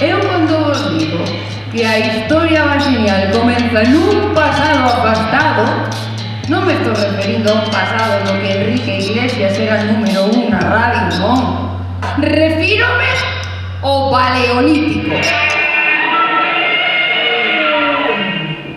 Eu cando vos digo que a historia vaxenial comeza nun pasado afastado, non me estou referindo a un pasado no que Enrique Iglesias era el número 1 na radio, non. Refírome ao Paleolítico.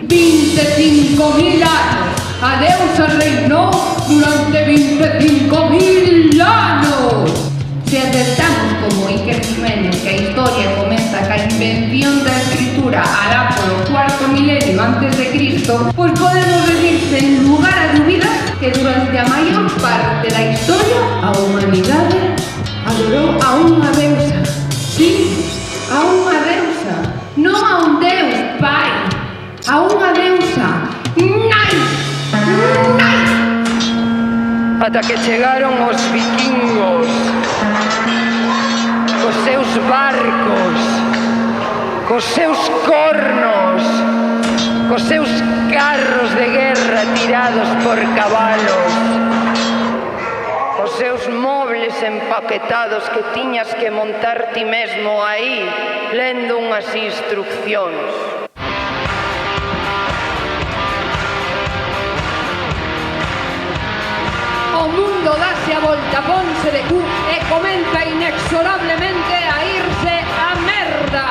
25.000 anos. A deusa reinou durante 25.000 anos. Se aceptamos como Iker Jiménez que a historia comeza ca invención da escritura alá polo cuarto milenio antes de Cristo, pois podemos decir sen lugar a dúbidas que durante a maior parte da historia a humanidade adorou a unha deusa. Sí, a unha deusa, non a un deus pai, a unha deusa. Nai! Nai! Ata que chegaron os vikingos cos seus barcos, cos seus cornos, cos seus carros de guerra tirados por cabalos, cos seus mobles empaquetados que tiñas que montar ti mesmo aí, lendo unhas instruccións. O mundo dáse a volta, ponse de cu e comeza inexorablemente a irse a merda.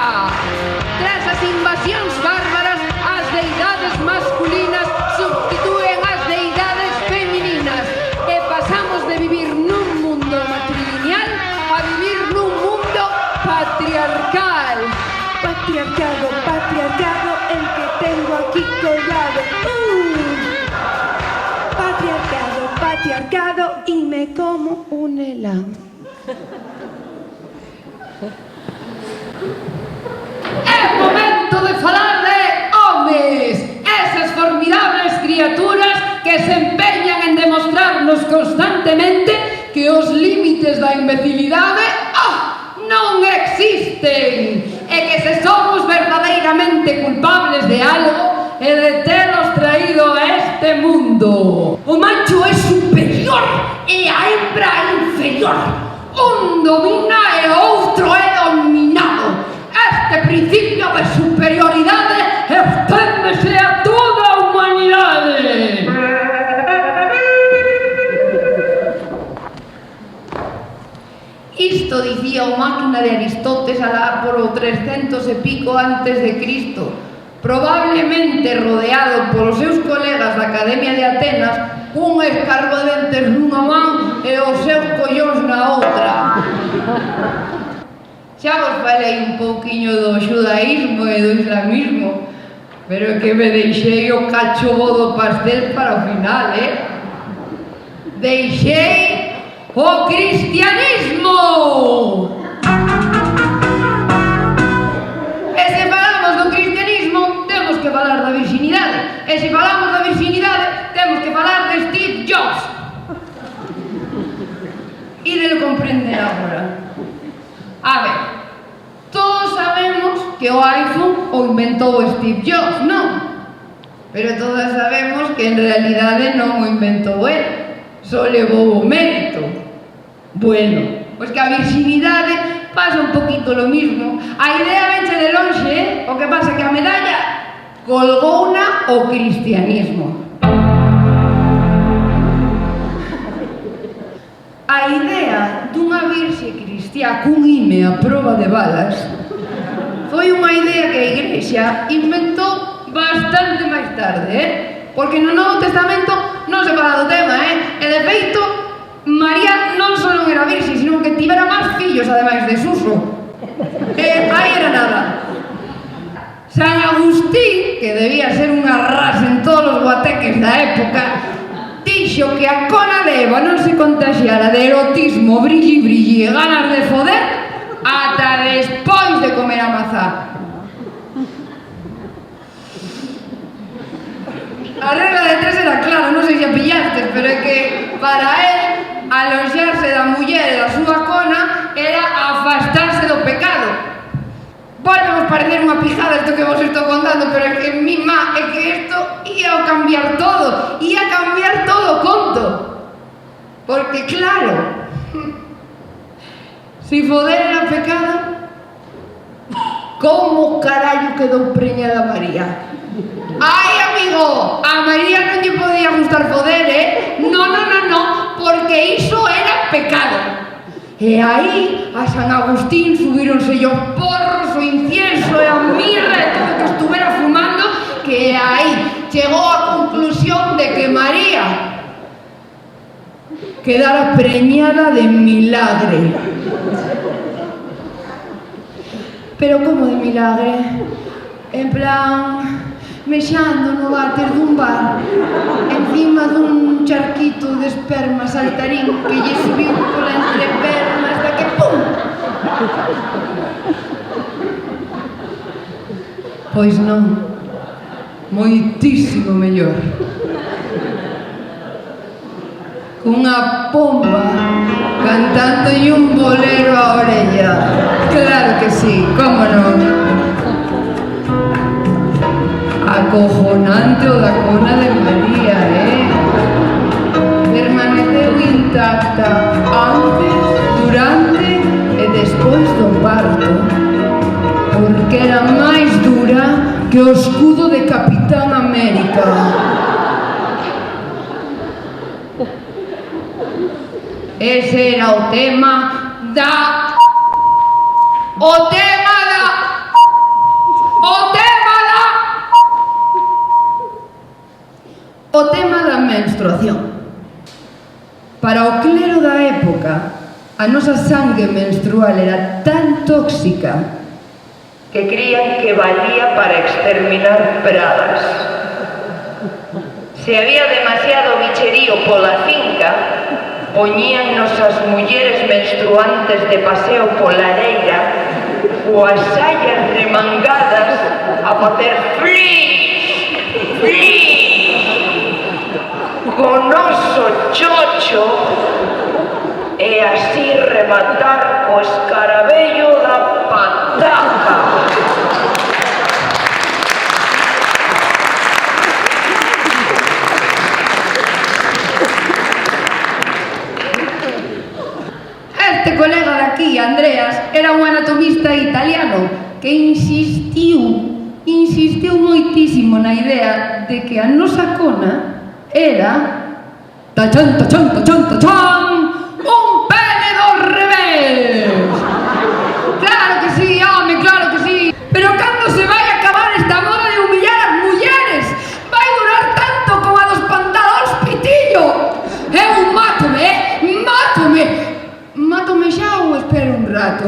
Tras as invasións bárbaras, as deidades masculinas substitúen as deidades femininas e pasamos de vivir nun mundo matrilineal a vivir nun mundo patriarcal. Patriarcado, patriarcado, el que tengo aquí colgado. Patriarcado, patriarcado y me como un helado. É momento de falar de homes, esas formidables criaturas que se empeñan en demostrarnos constantemente que os límites da imbecilidade non existen e que se somos verdadeiramente culpables de algo e de telos traído a este mundo. O macho é superior e a hembra é inferior. Un domina e o outro é dominado. Este principio de superioridade esténdese a toda a humanidade. Isto dicía o Máquina de Aristóteles alá polo 300 e pico antes de Cristo, probablemente rodeado polos seus colegas da Academia de Atenas, un escarbadentes nunha man e os seus collóns na outra. Xa vos falei un pouquiño do xudaísmo e do islamismo, pero é que me deixei o cacho bo do pastel para o final, Deixei o cristianismo! E se falamos do cristianismo, temos que falar da virxinidade. E se falamos da virxinidade, temos que falar de Steve Jobs. E de comprender agora. A ver, todos sabemos que o iPhone o inventou Steve Jobs, non? Pero todos sabemos que en realidade non o inventou el, só levou o mérito. Bueno, pois que a virxinidade pasa un poquito lo mismo. A idea venche de lonxe, o que pasa que a medalla colgouna o cristianismo. A idea dunha virxe cristiá cun ime a proba de balas foi unha idea que a Igrexa inventou bastante máis tarde, porque no Novo Testamento non se fala do tema, e de feito María non só non era virxe, sino que tivera máis fillos ademais de Suso. Aí era nada. San Agustín, que debía ser unha rasa en todos os guateques da época, dixo que a cona de Eva non se contaxiara de erotismo, brilli e ganas de foder ata despois de comer a mazá. A regla de tres era clara, non sei se a pillastes, pero é que para él aloxarse da muller e da súa cona era afastarse do pecado. Volvemos parecer unha pijada isto que vos estou contando, pero é que mi má, é que isto ia a cambiar todo o conto. Porque claro, si foder era pecado, como carallo quedou preñada María? Ai, amigo, a María non lle podía gustar foder, No, porque iso era pecado. E aí, a San Agustín subíronse os porros, o incienso e a mirra e todo o que estuvera fumando, que aí chegou á conclusión de que María quedara preñada de milagre. Pero como de milagre? En plan, mexando no váter dun bar, encima dun charquito de esperma saltarín que lle subiu pola entreperna hasta que pum! Pois non, moitísimo mellor. Cunha pomba cantándolle un bolero á orella. Claro que sí, como non? Acojonante o da cona de María, Permaneceu intacta antes, durante e despois do parto, porque era máis dura que o escudo de Capitán América. Ese era o tema da... O tema da menstruación. Para o clero da época, a nosa sangue menstrual era tan tóxica que crían que valía para exterminar pradas. Se había demasiado bicherío pola finca, poñíannos as mulleres menstruantes de paseo pola areira coas saias remangadas a facer flis con noso chocho e así rematar co escarabello da pataca. Este colega de aquí, Andreas, era un anatomista italiano que insistiu moitísimo na idea de que a nosa cona era tachan, un pene do revés. Claro que sí, home, claro que sí. Pero cando se vai acabar esta moda de humillar as mulleres? Vai durar tanto como a dos pantalóns pitillo. Eu mátome xa ou espero un rato?